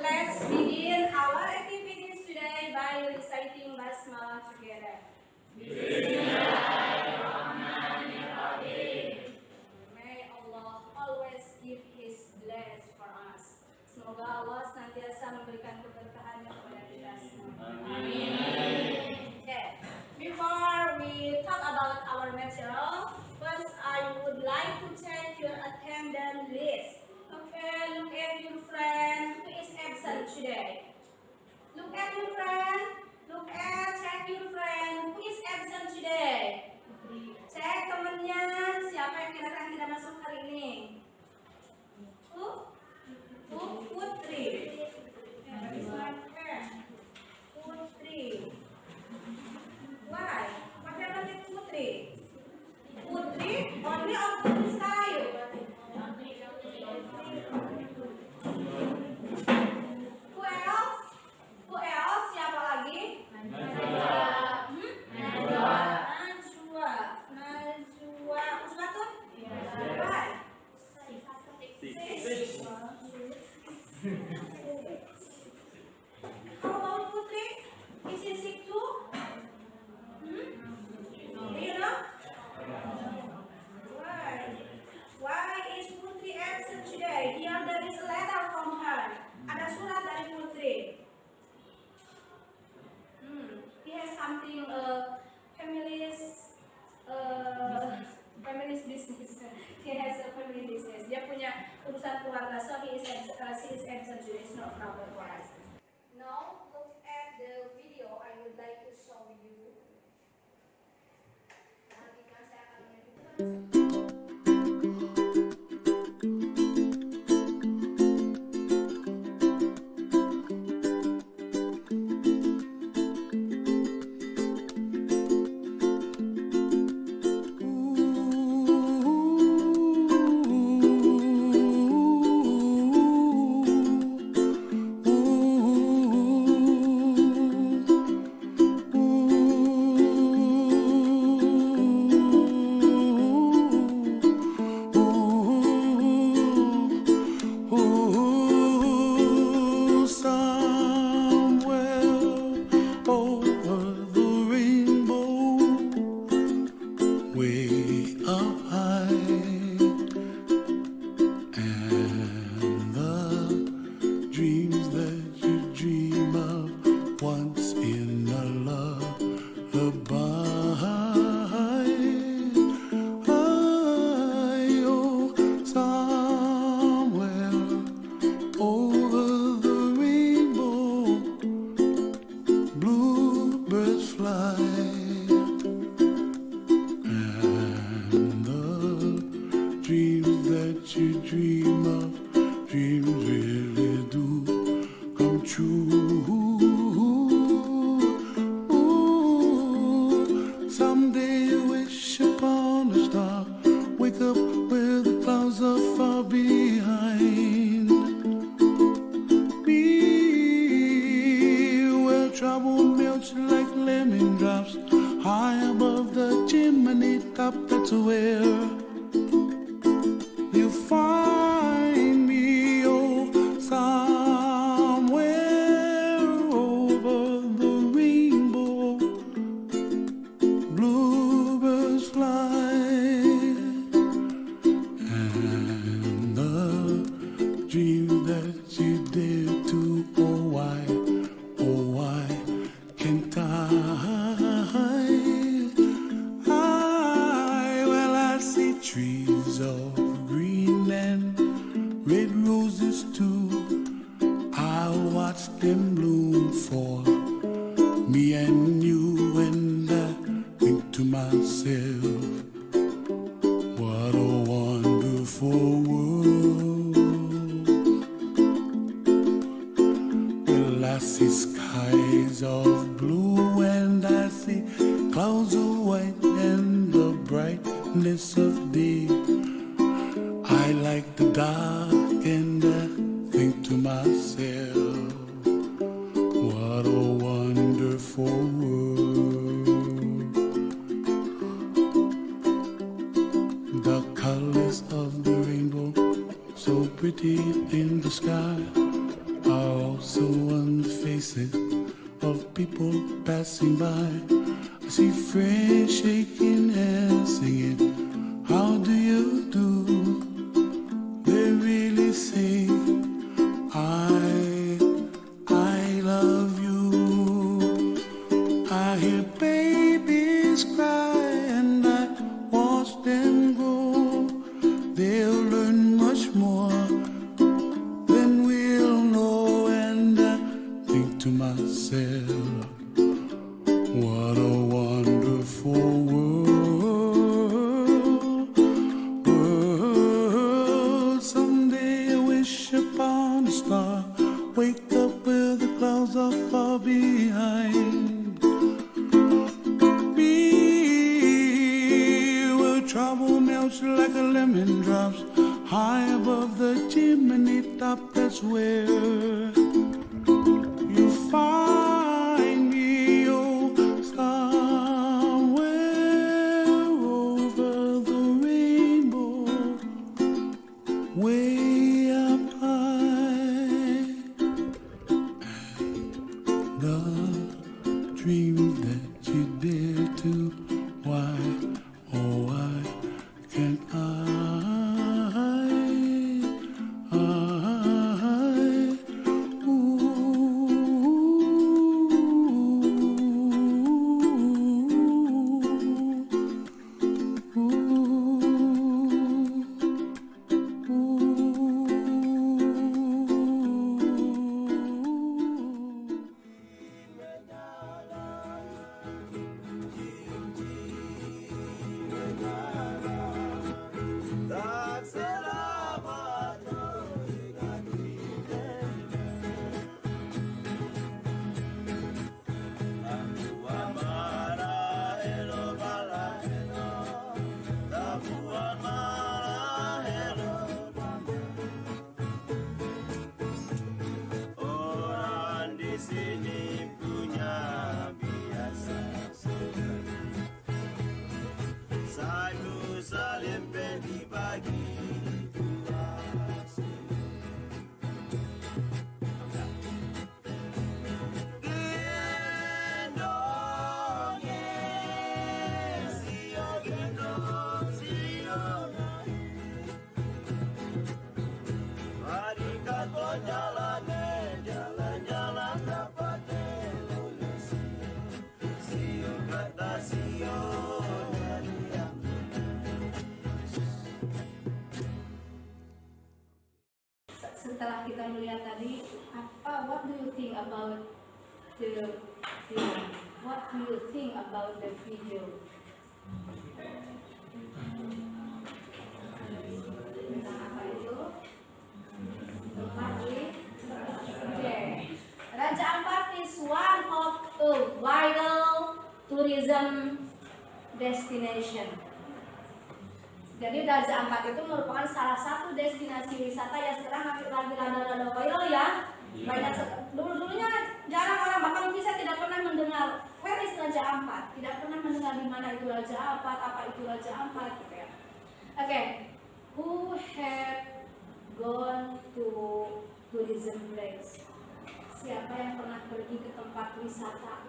Let's begin our activities today by reciting Basmalah together. May Allah always give His blessing for us. Semoga Allah senantiasa memberikan keberkahannya kepada kita semua. Amin. Okay. Before we talk about our material, first I would like to check your attendance list. Okay, look at your friend who is absent today. Look at your friend. Check your friend who is absent today. Cek temennya siapa yang kira-kira tidak masuk hari ini. Putri. Putri. Why? What happened with Putri? Putri only on Putri Sayu. Who else? Siapa lagi? Najwa. Usmatun? Why? How about Putri? Is she sick too? Do you know? Why is Putri absent today? Here there is a letter from her. Ada surat dari Putri. He has something family's business. He has a family business. Dia punya urusan keluarga, so she is absent today. It's not problem for us. Now look at the video I would like to show you. Nantikan saya akan menunjukkan. That you dare to, oh why can't I? Well, I see trees of green and red roses too. I watch them bloom for me and you, and I think to myself, what a wonderful world. Well, I see skies of blue and I see clouds of white and the brightness of day. I like the dark and I think to myself, what a wonderful world. The colors of the rainbow, so pretty in the sky, are also on the faces of people passing by. I see friends shaking hands, singing, how do you do? They really say, I love you. I hear babies cry and I watch them grow. They'll learn much more than we'll know, and I think to myself, what a wonderful world. Someday I wish upon a star, wake up where the clouds are far behind me, where trouble melts like a lemon drops high above the chimney top. That's where you find me, oh, somewhere over the rainbow, way up high. The dreams that you dare to, why, oh why can't Setelah kita melihat tadi, what do you think about the film? What do you think about the video? Apa itu? Raja Ampat is one of a vital tourism destination. Jadi Raja Ampat itu merupakan salah satu destinasi wisata yang sekarang lagi rada-rada viral ya. Banyak dulunya jarang orang, bahkan mungkin saya tidak pernah mendengar where is Raja Ampat, tidak pernah mendengar di mana itu Raja Ampat, apa itu Raja Ampat gitu ya. Oke, who have gone to tourism place? Siapa yang pernah pergi ke tempat wisata?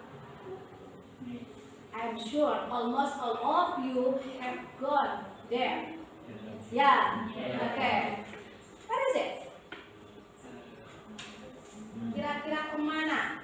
I'm sure almost all of you have gone there. Yeah. Okay. What is it? Kira-kira kemana?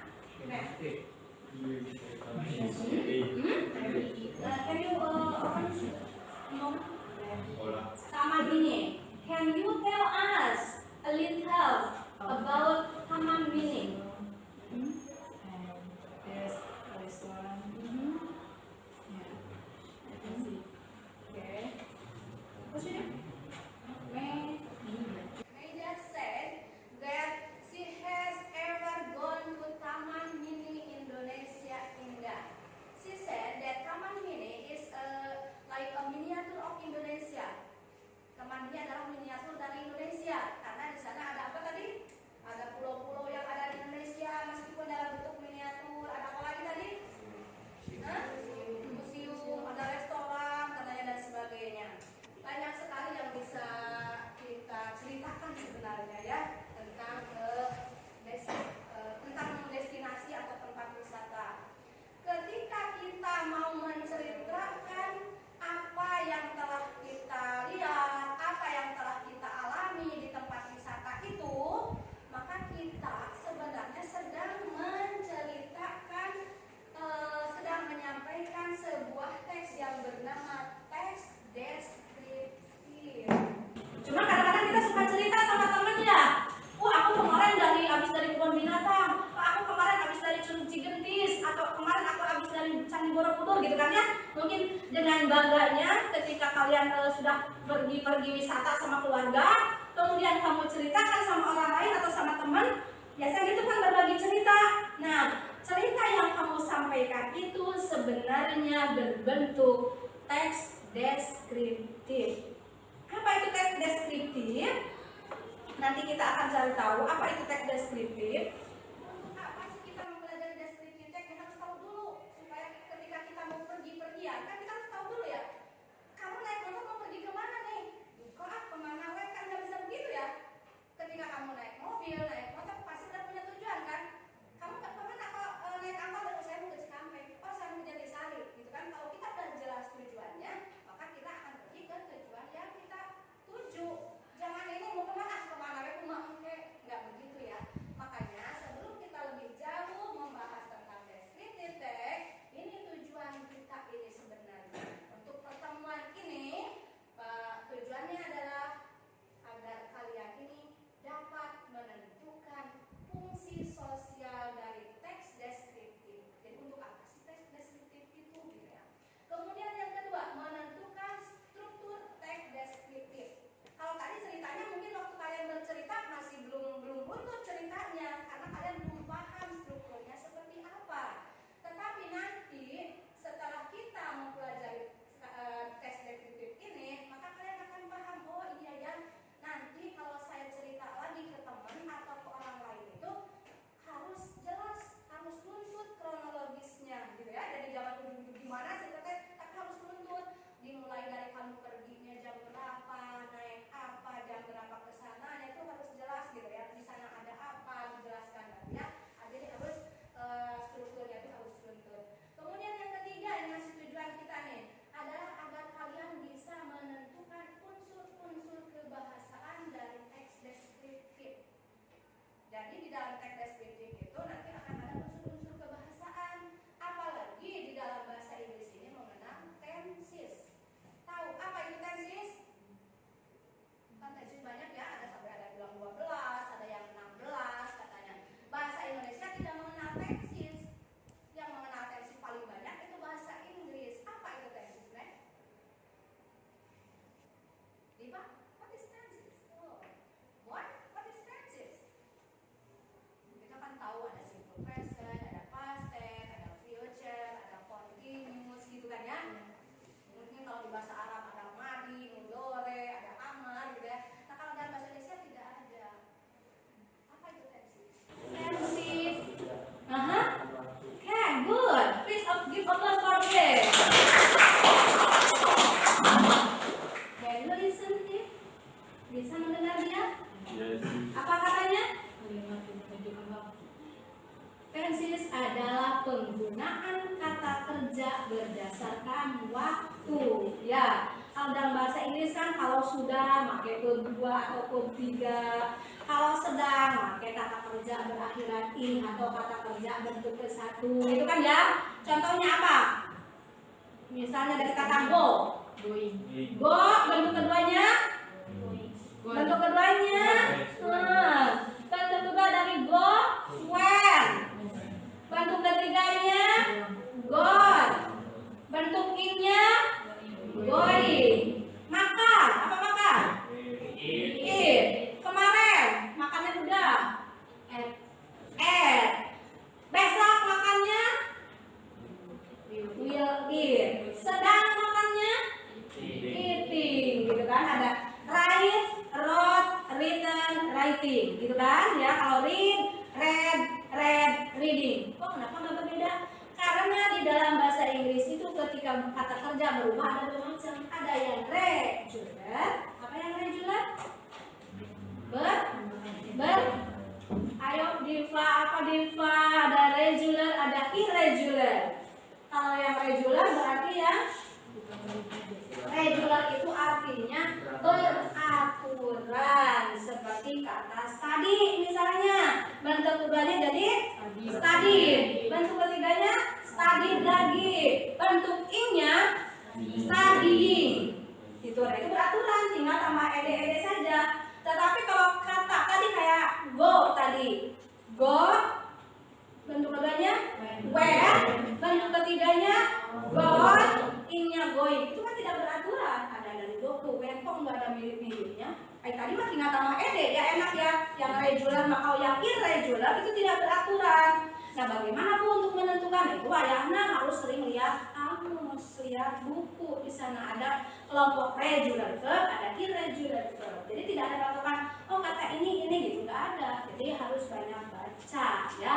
Candi Borobudur gitu kan ya. Mungkin dengan bangganya ketika kalian sudah pergi wisata sama keluarga, kemudian kamu ceritakan sama orang lain atau sama teman, biasanya itu kan berbagi cerita. Nah, cerita yang kamu sampaikan itu sebenarnya berbentuk teks deskriptif. Apa itu teks deskriptif? Nanti kita akan cari tahu apa itu teks deskriptif. Apa sih kita mempelajari deskriptif teks? Kita harus tahu dulu supaya ketika kita mau pergi-pergian kan kita harus tahu dulu ya. Kamu naik motor mau pergi kemana nih? Kok kemana weh, kan nggak bisa begitu ya. Ketika kamu naik mobil, naik motor pasti udah punya tujuan kan. Kamu kemana kalau naik angkot? Saya mau ke Cikampek. Oh, saya mau ke Jatisari gitu kan. Kalau kita udah jelas tujuannya, maka kita akan pergi ke tujuan yang kita tuju. Jangan ini mau kemana weh, nggak begitu ya. Makanya sebelum kita lebih jauh membahas tentang deskriptif teks, ini tujuan kita ini sebenarnya. Untuk pertemuan ini, tujuannya adalah agar kalian ini dapat menentukan fungsi sosial dari teks deskriptif. Jadi untuk apa sih teks deskriptif itu gitu ya. Kemudian yang kedua, menentukan struktur teks deskriptif. Kalau tadi ceritanya mungkin waktu kalian bercerita masih belum utuh ceritanya karena kalian belum paham strukturnya seperti apa. Tetapi nanti setelah kita mempelajari teks deskriptif ini, maka kalian akan paham, oh iya ya, nanti kalau saya cerita lagi ke teman atau ke orang lain itu harus jelas, harus runtut kronologisnya gitu ya. Dari zaman dulu gimana ceritanya, tapi harus runtut. Dimulai dari kamu perginya jam berapa, naik apa, jam berapa ke sananya, itu harus jelas gitu ya. Di sana ada apa, dijelaskan ya. Jadi harus strukturnya itu harus runtut. Kemudian yang ketiga, yang masih tujuan kita nih adalah agar kalian bisa menentukan unsur-unsur kebahasaan dari teks deskriptif. Jadi di dalam teks deskriptif itu nanti akan ada unsur-unsur kebahasaan. Apalagi di dalam bahasa Inggris ini mengenal tenses. Tahu apa itu tenses? Kan tenses banyak ya, ada sampai ada bilang 12, ada yang 16 katanya. Bahasa Indonesia tidak mengenal tenses. Yang mengenal tenses paling banyak itu bahasa Inggris. Apa itu tenses, Nek? Diva, what is tenses? Oh. What is tenses? Kita kan tahu ada simple present, ada past tense, ada future, ada continuous gitu kan ya. Mungkin kalau di bahasa Arab ada madi, mudore, ada amar gitu ya. Nah kalau dalam bahasa Indonesia tidak ada. Apa itu tenses? Tenses. Okay, good. Please give applause for this. Can you listen to? Bisa mendengar dia? Apa katanya? Tenses adalah penggunaan kata kerja berdasarkan waktu. Ya, kalau dalam bahasa Inggris kan kalau sudah pakai verb 2 atau verb 3. Kalau sedang pakai kata kerja berakhiran in atau kata kerja bentuk ke-1. Itu kan ya. Contohnya apa? Misalnya dari kata go. Go bentuk keduanya? Bentuk keduanya? Bentuk kedua dari go, when. Bentuk ketiganya gone. Bentuk in-nya going. Makan, apa makan? Eat. Kemarin makannya udah eat. Besok makannya will eat. Sedang makannya eating gitu kan. Ada write, wrote, written, writing gitu kan ya. Kalau read, reading. Kok kenapa nggak berbeda? Karena di dalam bahasa Inggris itu ketika kata kerja berubah ada dua macam. Ada yang regular. Apa yang regular? Ayo Diva, apa Diva? Ada regular, ada irregular. Kalau yang regular berarti ya regular itu artinya beraturan, seperti kata study misalnya. Bentuk keduanya jadi study. Bentuk ketiganya study lagi. Bentuk in-nya studying. Itu beraturan, tinggal tambah ed saja. Tetapi kalau kata tadi kayak go tadi, go bentuk keduanya where, bentuk ketiganya mirip-miripnya. Tadi mah tinggal tambah ed ya enak ya. Yang regular mah kalau yang irregular itu tidak beraturan. Nah, bagaimana Bu untuk menentukan itu? Ayahnya harus sering lihat kamus, lihat buku. Di sana ada kelompok regular verb, ada irregular verb. Jadi tidak ada patokan, oh kata ini gitu, nggak ada. Jadi harus banyak baca ya.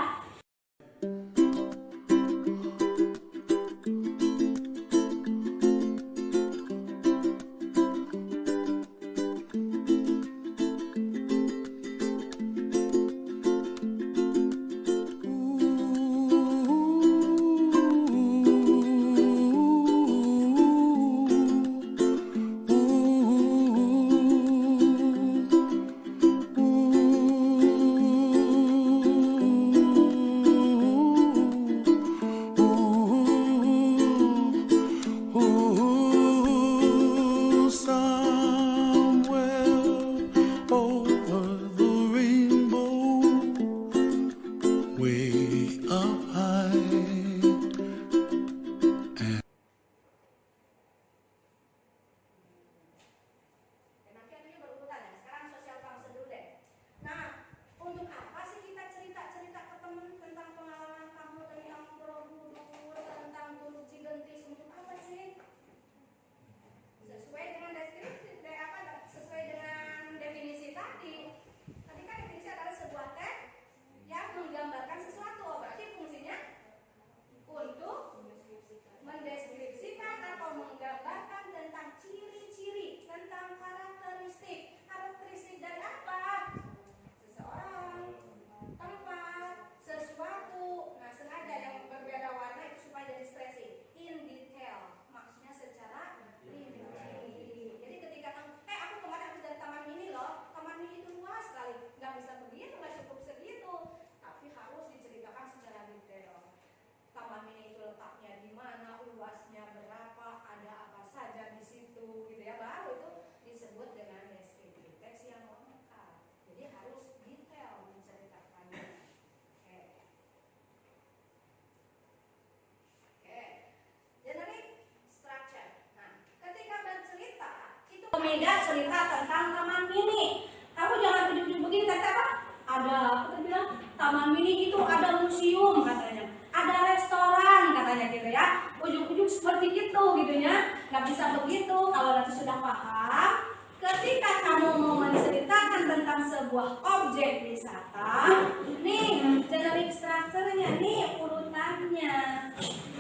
Meda cerita tentang taman mini. Kamu jangan ujuk-ujuk begini, kata apa? Ada, kita bilang taman mini itu ada museum katanya, ada restoran katanya gitu ya. Ujuk-ujuk seperti itu gitu ya. Nggak bisa begitu. Kalau nanti sudah paham, ketika kamu mau menceritakan tentang sebuah objek wisata, nih generic structure-nya, nih urutannya.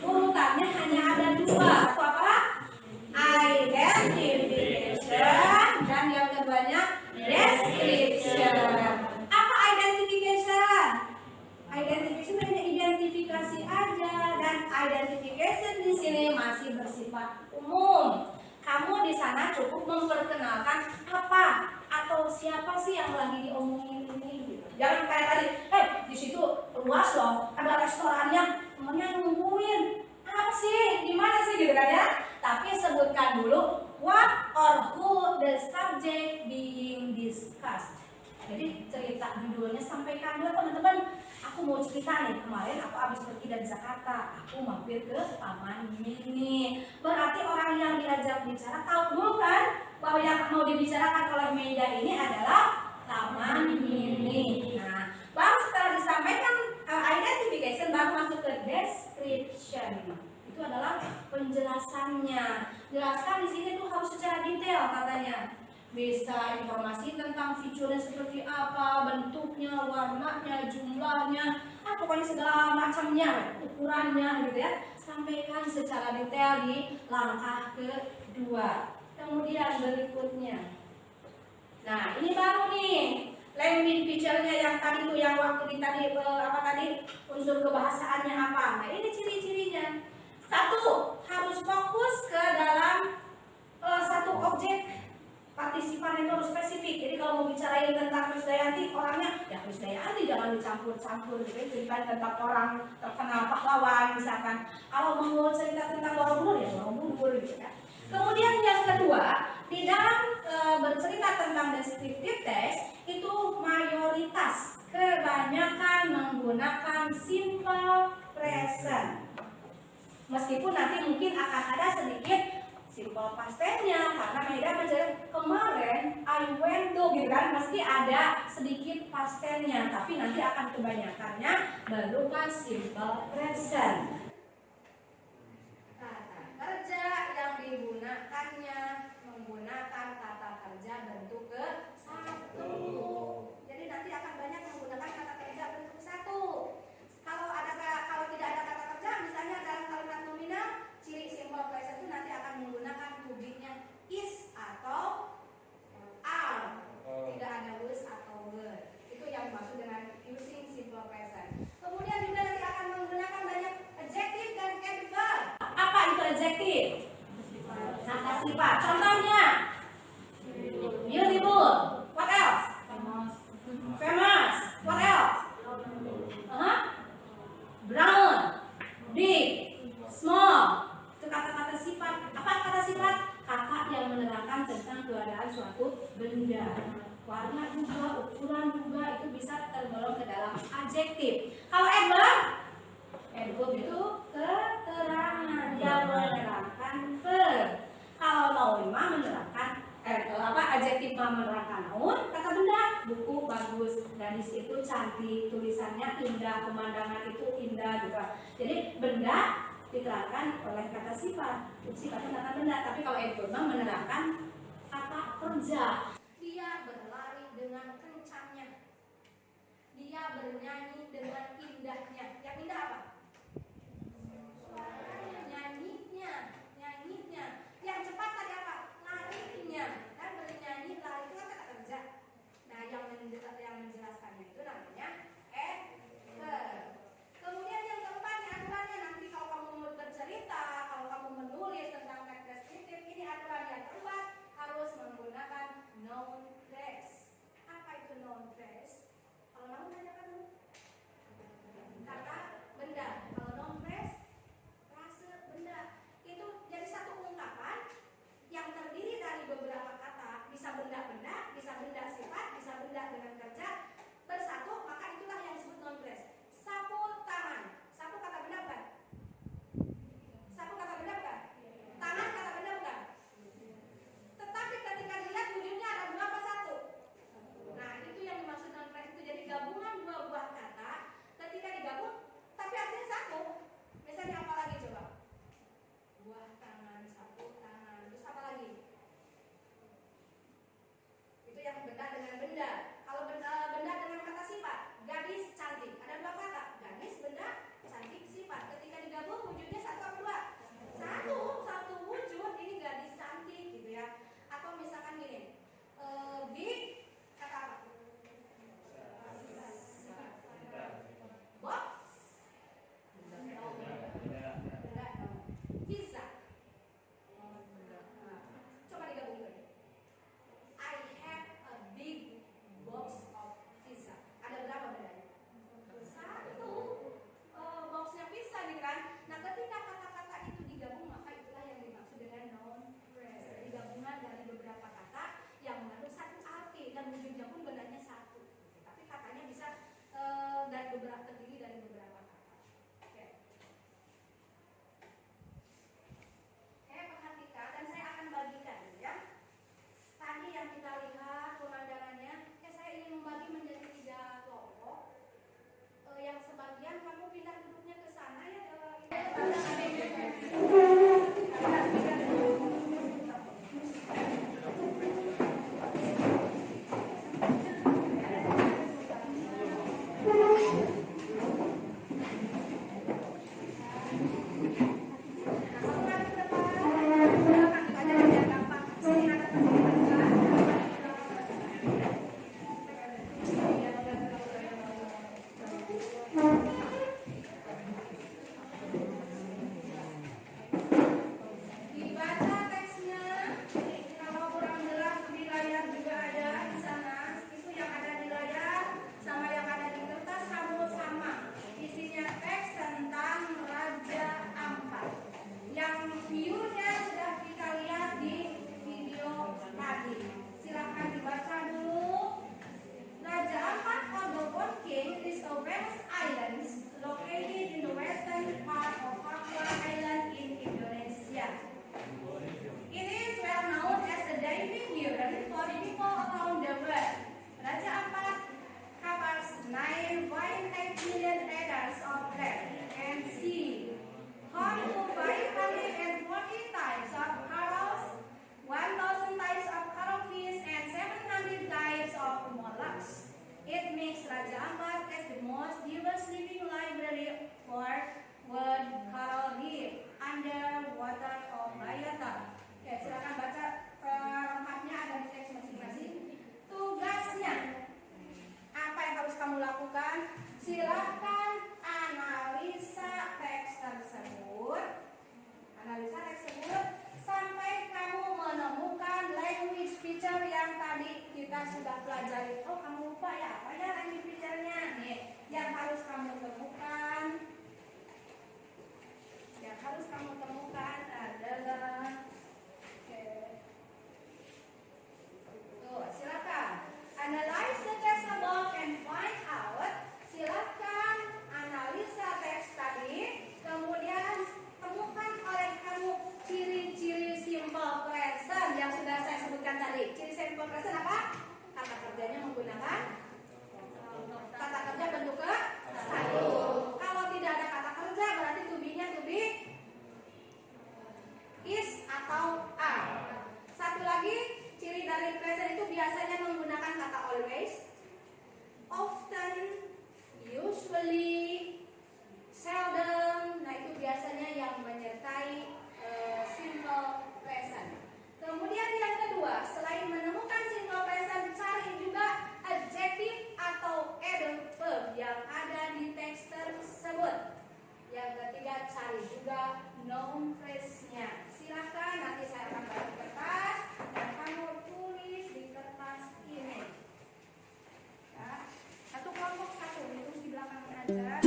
Urutannya hanya ada dua. Satu apa? Identification, dan yang keduanya description. Apa identification? Identification hanya identifikasi aja, dan identification di sini masih bersifat umum. Kamu di sana cukup memperkenalkan apa atau siapa sih yang lagi diomongin ini. Jangan kayak tadi, di situ luas loh, ada restorannya, temennya nungguin. Apa sih? Di mana sih gitu kan ya? Tapi sebutkan dulu what or who the subject being discussed. Jadi cerita judulnya sampaikan dulu teman-teman. Aku mau cerita nih, kemarin aku habis pergi dari Jakarta, aku mampir ke taman mini. Berarti orang yang diajak bicara tahu dulu kan bahwa yang mau dibicarakan oleh Meda ini adalah taman mini. Nah, baru setelah disampaikan identification baru masuk ke description. Itu adalah penjelasannya. Jelaskan di sini tuh harus secara detail katanya. Bisa informasi tentang fiturnya seperti apa, bentuknya, warnanya, jumlahnya, pokoknya segala macamnya, ukurannya gitu ya. Sampaikan secara detail di langkah kedua. Kemudian berikutnya. Nah, ini baru nih language feature-nya yang tadi tuh, yang waktu tadi unsur kebahasaannya apa. Nah, ini ciri-cirinya. Satu, harus fokus ke dalam satu objek. Partisipan itu harus spesifik. Jadi kalau mau bicarain tentang Krisdayanti, orangnya ya Krisdayanti, jangan dicampur-campur gitu. Cerita tentang orang terkenal pahlawan misalkan. Kalau mau cerita tentang Borobudur ya Borobudur gitu kan. Kemudian yang kedua, di dalam bercerita tentang descriptive text itu mayoritas kebanyakan menggunakan simple present. Meskipun nanti mungkin akan ada sedikit simple past tense-nya karena Maida menjelaskan kemarin I went to gitu kan, mesti ada sedikit past tense-nya, tapi nanti akan kebanyakannya berupa simple present. Kata kerja yang digunakannya menggunakan kata kerja bentuk ke satu. Jadi nanti akan banyak menggunakan kata kerja bentuk satu. Kalau tidak ada kata kerja, misalnya dalam kalimat nominal, ciri simple present itu nanti akan menggunakan to be-nya is atau are. Tidak ada was atau were. Itu yang dimaksud dengan using simple present. Kemudian juga nanti akan menggunakan banyak adjective dan adverb. Apa itu adjective? Kata sifat. Contohnya beautiful. What else? Famous. What else? Brown. Big. Small. Itu kata-kata sifat. Apa kata sifat? Kata yang menerangkan tentang keadaan suatu benda. Warna juga, ukuran juga, itu bisa tergolong ke dalam adjektif. Kalau adverb? Adverb itu keterangan yang menerangkan verb. Kalau noun menerangkan adjektif menerangkan noun, kata benda, buku bagus, gadis itu cantik, tulisannya indah, pemandangan itu indah juga. Jadi benda diterangkan oleh kata sifat, sifatnya kata benda. Tapi kalau adverb menerangkan kata kerja. Dia berlari dengan kencangnya. Dia bernyanyi dengan indahnya. Yang indah apa? Suaranya, nyanyinya. Yang cepat tadi apa? Larinya. Dan bernyanyi, lari itu kan kata kerja. Nah, yang menjelaskannya itu namanya adverb. Kemudian yang keempat nih aturannya, nanti kalau kamu mau bercerita, kalau kamu menulis tentang teks deskriptif, ini aturan yang keempat harus menggunakan noun phrase. Apa itu noun phrase? Kalau kamu tanya kan kata benda. harus kamu temukan adalah tuh, silakan analyze the text above and find out. Silakan analisa teks tadi, kemudian temukan oleh kamu ciri-ciri simple present yang sudah saya sebutkan tadi. Ciri simple present apa? Kata kerjanya menggunakan kata kerja bentuk ke satu. Kalau tidak ada kata kerja berarti to be-nya to be is atau are. Satu lagi, ciri dari present itu biasanya menggunakan kata always, often, usually, seldom. Nah, itu biasanya yang menyertai simple present. Kemudian yang kedua, selain menemukan simple present, cari juga adjective atau adverb yang ada di teks tersebut. Yang ketiga, cari juga noun phrase-nya. Silakan nanti saya akan bagi kertas dan kamu tulis di kertas ini. Ya. Satu kelompok satu, itu di belakang aja.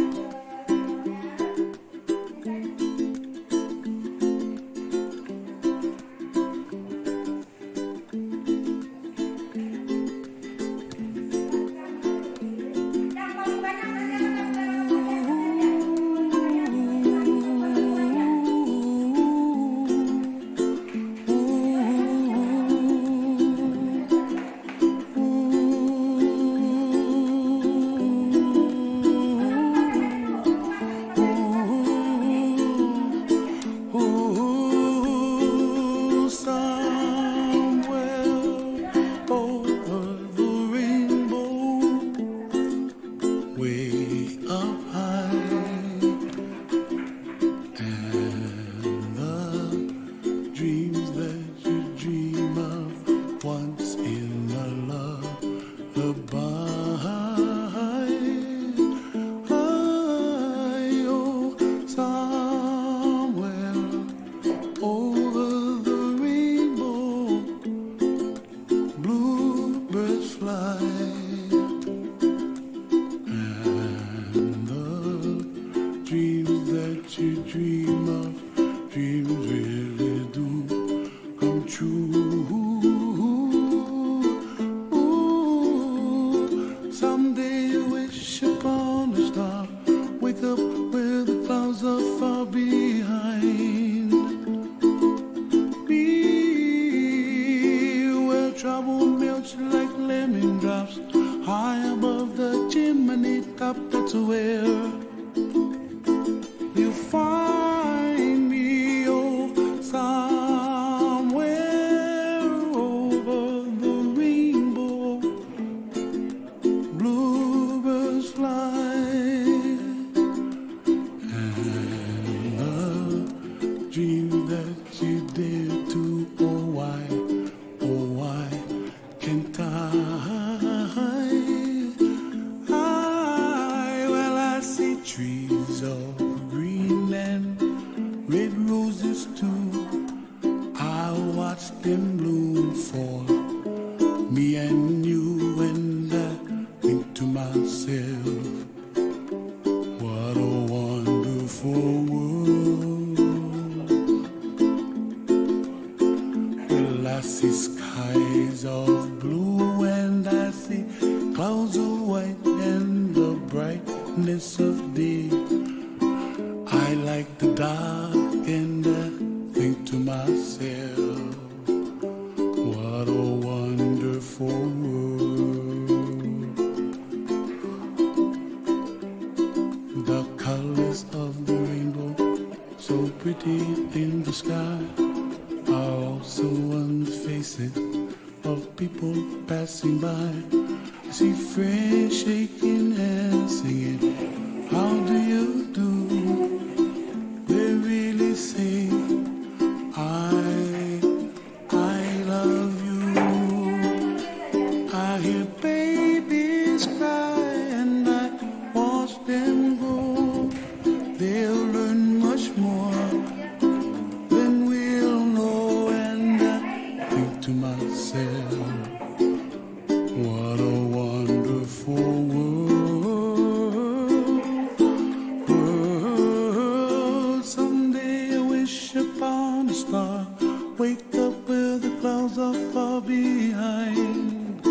wake up where the clouds are far behind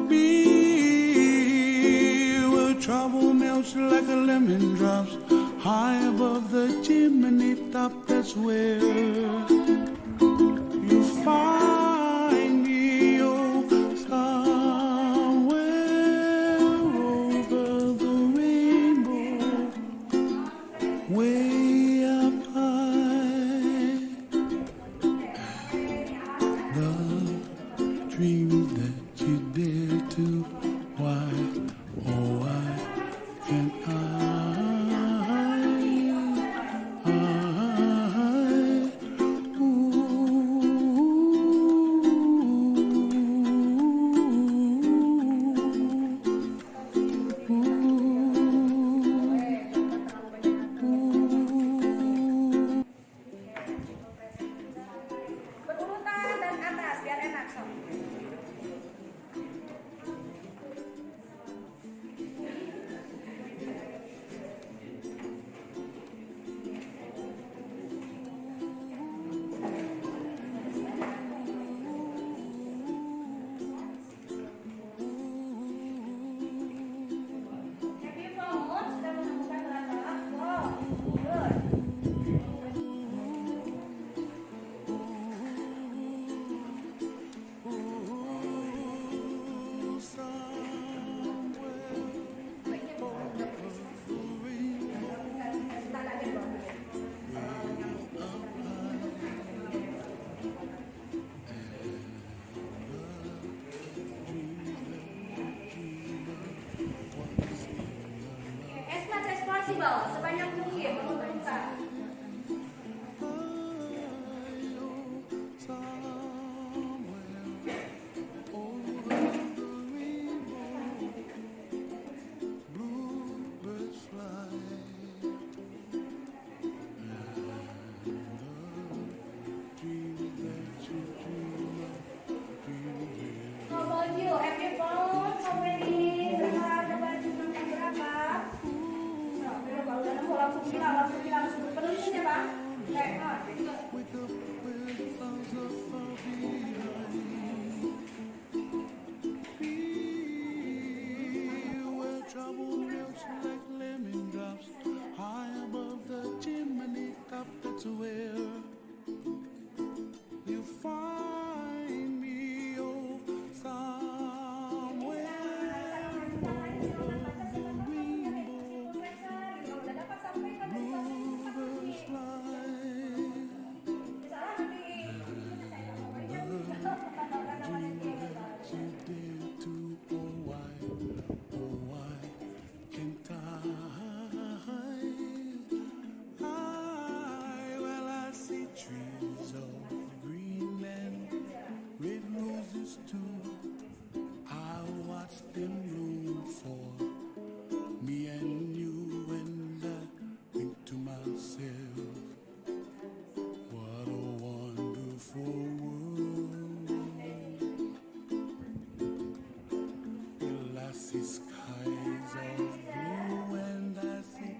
me, where trouble melts like a lemon drops high above the chimney top. That's where you find me, oh, somewhere over the rainbow, way up high. The dreams that you dare to, why, oh, why can't I? Berurutan dan atas biar enak sob. Happy Fomo sudah menemukan alat-alat. Wow, good. As much as possible, sebanyak mungkin pemerintah. Bluebirds fly, dreams that you dream of, How about you? Have you found how many ada baju makan berapa? Nah, berapa? Udah nemu langsung bilang penulis ya bang? wake up where the clouds are far behind me, where trouble melts like lemon drops high above the chimney top. That's where you find me, oh, somewhere over the rainbow, bluebirds fly. You dare to, oh why can't I? Well, I see trees of green and red roses too. I watch them bloom for me and you, and I think to myself, what a wonderful world. Well, I see skies of blue and I see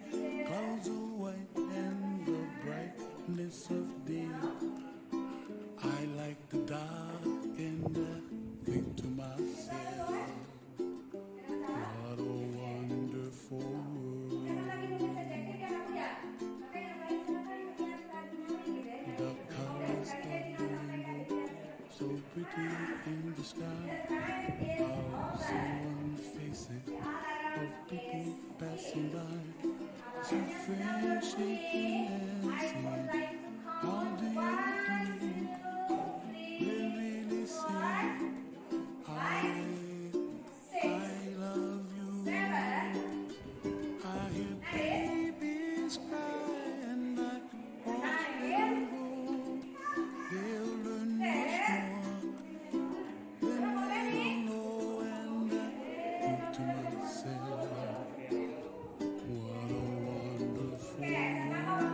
clouds of white and the brightness of day. I like the dark and I think to myself, what a wonderful world. The colors of the rainbow, so pretty in the sky, are also on the faces of people passing by. Two friends shaking hands saying, how do you do? They really say, I love you. I hear babies cry and I watch them grow. They'll learn much more than we'll know, and I think to myself, what a wonderful world.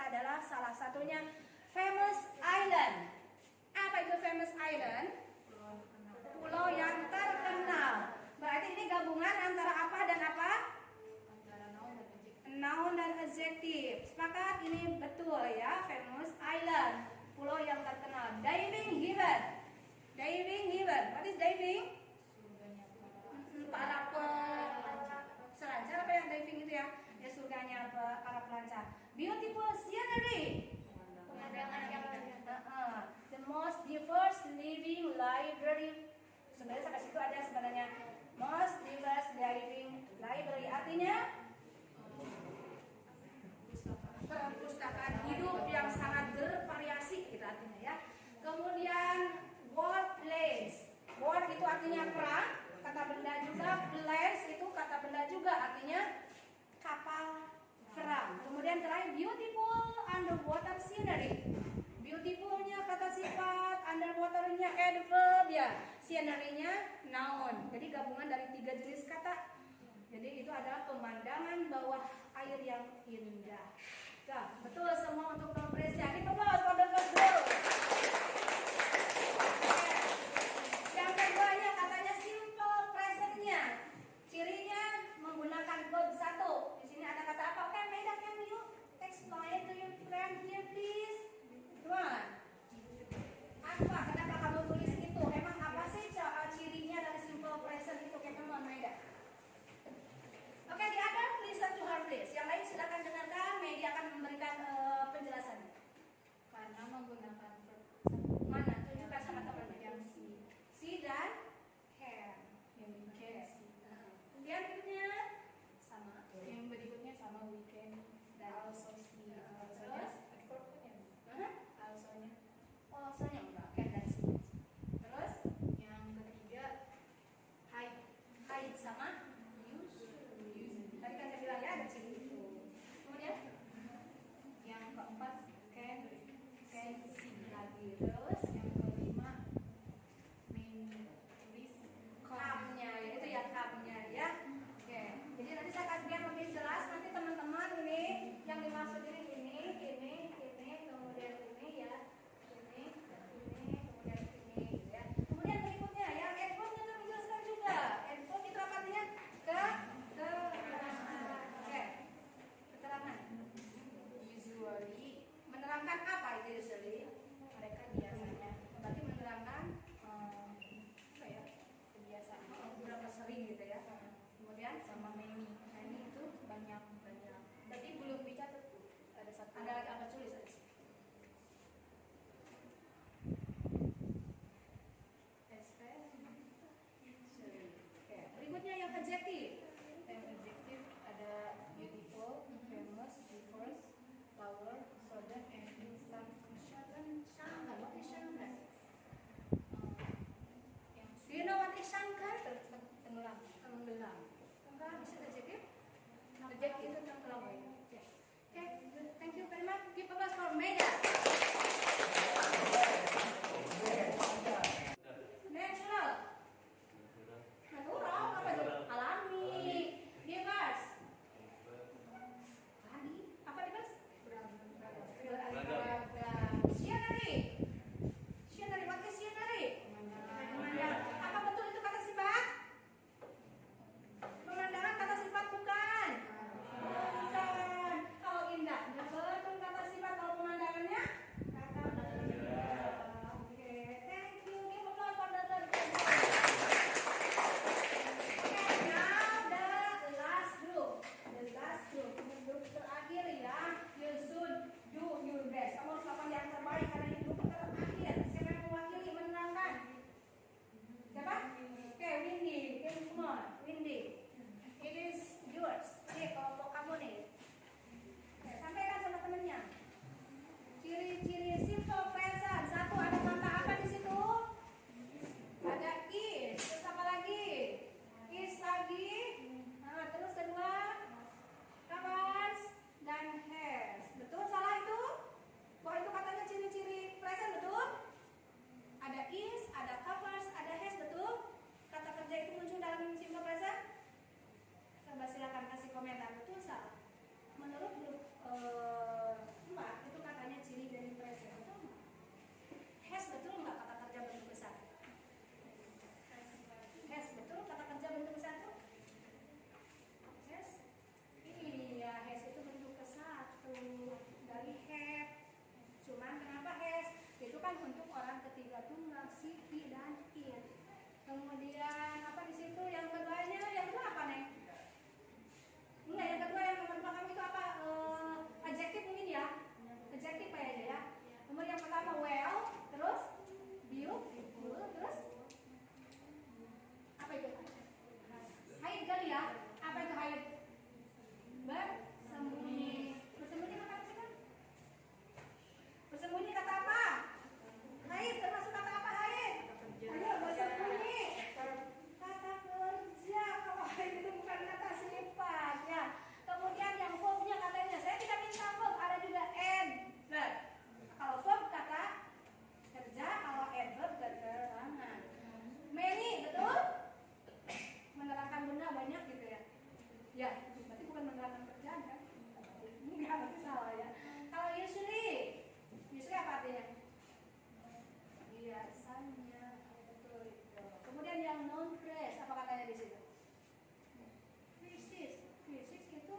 adalah salah satunya famous island. Apa itu famous island? Pulau yang terkenal. Berarti ini gabungan antara apa dan apa? Noun dan adjective. Sepakat, ini betul ya, famous island, pulau yang terkenal. Diving heaven. Diving heaven. What is diving? Para peselancar apa yang diving itu ya? Ya surganya para pelancar. Beautiful scenery. Pemandangan yang the most diverse living library. Sebenarnya sampai situ aja sebenarnya. Most diverse living library artinya perpustakaan hidup yang sangat bervariasi gitu artinya ya. Kemudian word place. Word itu artinya perang, kata benda juga. Place itu kata benda juga artinya kapal perang. Kemudian terakhir beautiful underwater scenery. Beautifulnya kata sifat, underwaternya adverb ya. Scenery-nya noun. Jadi gabungan dari 3 jenis kata. Jadi itu adalah pemandangan bawah air yang indah. Nah, betul semua untuk nompresnya. Ini applause for the first group. Yang keduanya katanya simple present-nya. Cirinya menggunakan verb 1. Di sini ada kata apa? Oke, Maida, can you explain to your friend here please? Gimana? Apa? Kenapa kamu tulis itu? Emang apa sih cirinya dari simple present itu? Kayak teman Maida. Oke, di other listen to her please. Yang lain silakan dengarkan. Media akan memberikan penjelasannya. Karena menggunakan verb orang ketiga tunggal, si, ki, dan it. Kemudian apa di situ? Yang keduanya, yang kedua apa nih? Enggak, yang kedua yang nomor belakang itu apa? Adjektif mungkin ya? Adjektif kayaknya ya. Kemudian yang pertama well, terus beautiful, terus apa itu? Hide kali ya? Apa itu hide? Bersembunyi. Bersembunyi apa sih kan? Bersembunyi kata apa? Hide, termasuk kata apa hide? Ayo, bersembunyi. Kata kerja. Kalau hide itu bukan kata sifat ya. Kemudian yang verb-nya katanya, saya tidak minta verb, ada juga adverb. Kalau verb kata kerja, kalau adverb keterangan. Many, betul? Menerangkan benda banyak gitu ya. Ya, berarti bukan menerangkan kerjaan kan? Enggak, berarti salah ya. Kalau usually apa artinya? Biasanya, betul itu. Kemudian yang non phrase, apa katanya di situ? Physics itu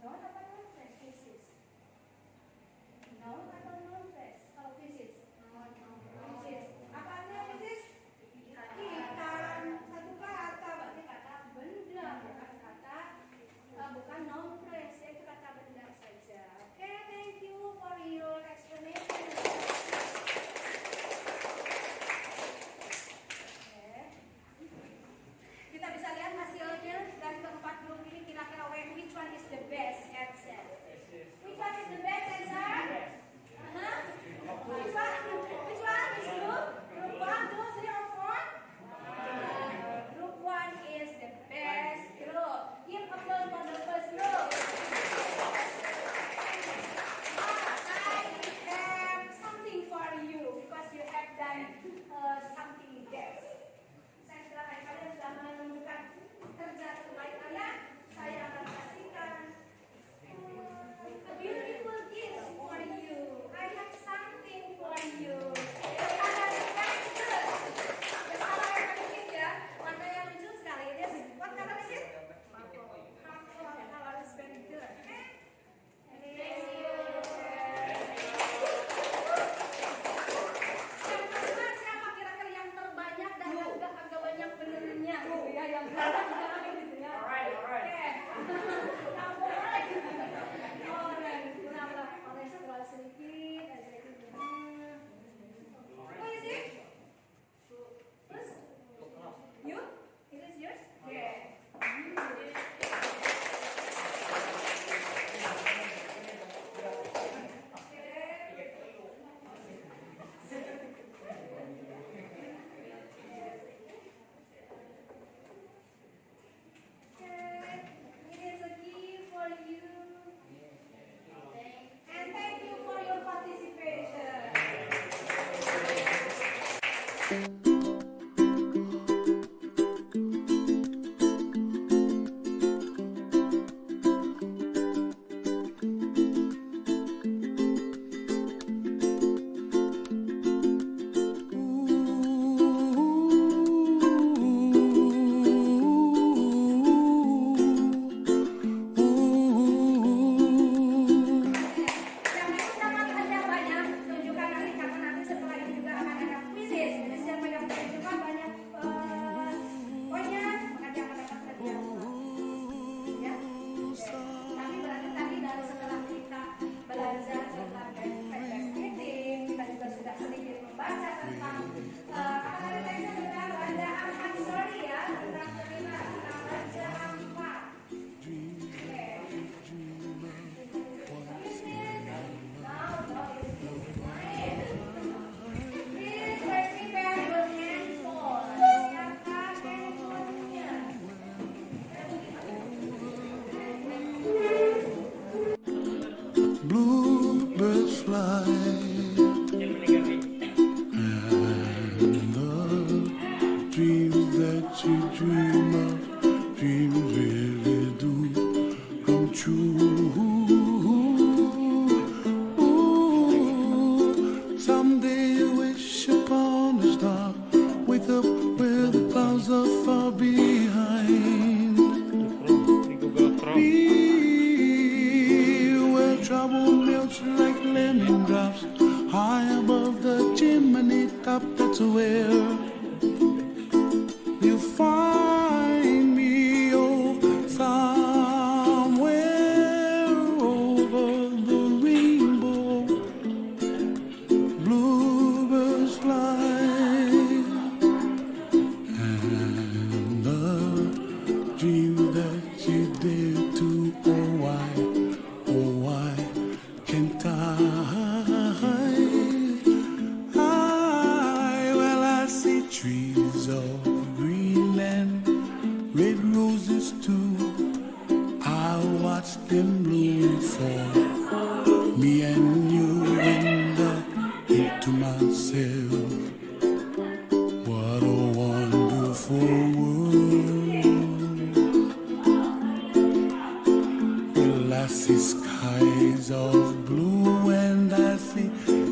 noun atau non phrase? Physics. Noun atau non phrase? Kalau physics? Physics. Apa artinya physics? Ikan. Satu kata, berarti kata benda, bukan kata bukan noun phrase, yaitu kata benda saja. Oke, thank you for your explanation. Kita bisa lihat hasilnya dari keempat grup ini, kira-kira which one is the best answer? Which one is the best answer? Which one? Which one is group? Group 1, 2, 3, or 4? Group 1 is the best group. Give applause for the first group. I have something for you because you have done something best. Setelah kalian sudah menemukan kerja terbaik kalian, saya akan kasihkan a beautiful gift for you. I have something for you. The color is very good. The color yang paling ya, warna yang lucu sekali. What color is it? Purple. The color is very good. Okay? Thank you. Siapa kira-kira yang terbanyak dan agak banyak benernya gitu ya, yang belakang gitu ya. Alright. Alright. Oleh sekolah sedikit. What is it? Terus? You? It is yours? Okay. It is a gift for you. And thank you for your participation. Yang dapat hadiah banyak, tunjukkan nanti karena nanti setelah ini juga akan ada quizzes. Siapa yang top, that's where you find me. Oh, somewhere over the rainbow, bluebirds fly, and the dream that you dare to. Oh why can't well, I see trees of green and red roses too. I watch them bloom for me and you, and I think to myself, what a wonderful world. Well, I see skies of blue and I see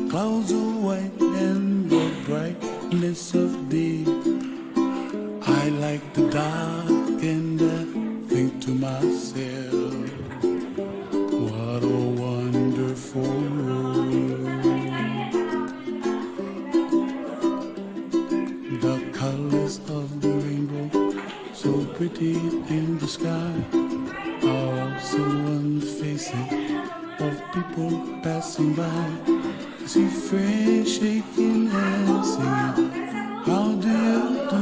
clouds of white and the brightness of day. I like the dark and I think to myself, what a wonderful world. The colors of the rainbow, so pretty in the sky, are also on the faces of people passing by. I see friends shaking hands, singing, how do you do?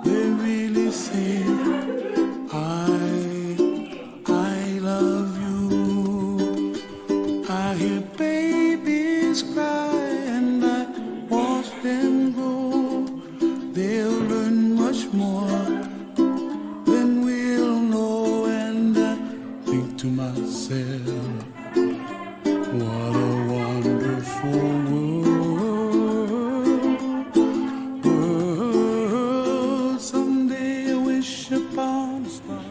They really say, I love you. I hear babies cry and I watch them grow. They'll learn much more than we'll know, and I think to myself, what a wonderful world. Someday I wish upon a star.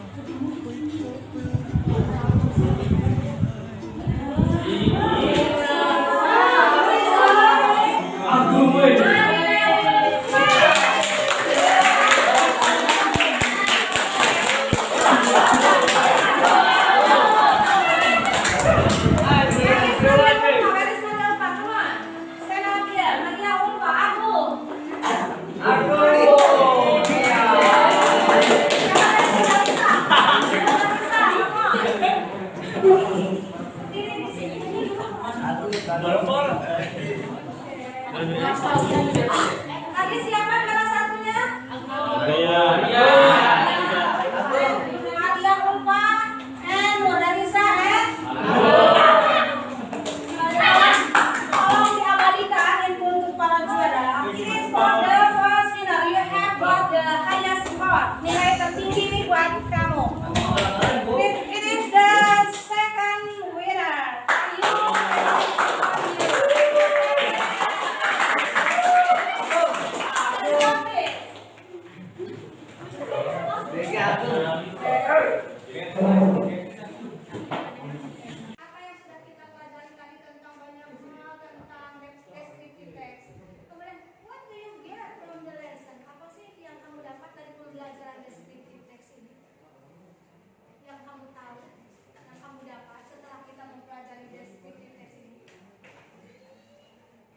Wake up Tadi siapa salah satunya? Nadia Ulfa and Nurdanisa tolong diabadikan info untuk para juara. It is for the first winner. You have got the highest score. Nilai tertinggi buat kamu. It is the second winner. Apa yang sudah kita pelajari tadi tentang banyak hal tentang descriptive text. Kemudian, what do you get from the lesson? Apa sih yang kamu dapat dari pembelajaran descriptive text ini? Yang kamu tahu, yang kamu dapat setelah kita mempelajari descriptive text ini?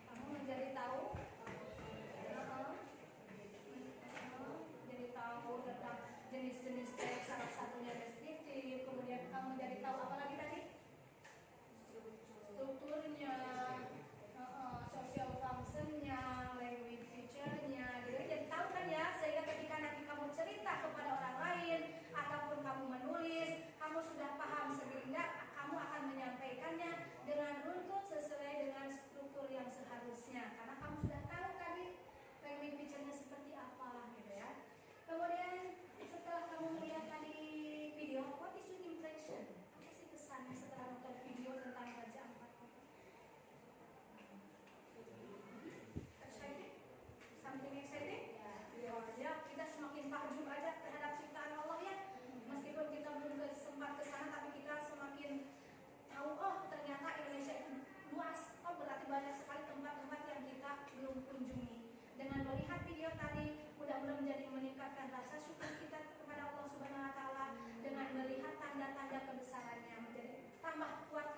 Kamu menjadi tahu? Jadi tahu tentang jenis-jenis teks, salah satunya deskriptif. Kemudian kamu jadi tahu apa lagi tadi? Strukturnya, social functionnya, language feature-nya. Jadi tahu kan ya, sehingga ketika nanti kamu cerita kepada orang lain ataupun kamu menulis, kamu sudah paham sehingga kamu akan menyampaikannya dengan runtut sesuai dengan struktur yang seharusnya. Karena kamu sudah tahu tadi language feature-nya seperti apa, gitu ya. Kemudian setelah kamu melihat tadi video, what is your impression? Apa sih kesannya setelah nonton video tentang Raja Ampat? Excited? Something exciting? Ya, kita semakin takjub aja terhadap ciptaan Allah ya. Meskipun kita belum sempat ke sana, tapi kita semakin tahu, oh ternyata Indonesia itu luas. Oh berarti banyak sekali tempat-tempat yang kita belum kunjungi. Dengan melihat video tadi, mudah-mudahan menjadi meningkatkan rasa syukur kita kepada Allah Subhanahu wa taala, dengan melihat tanda-tanda kebesarannya, menjadi tambah kuat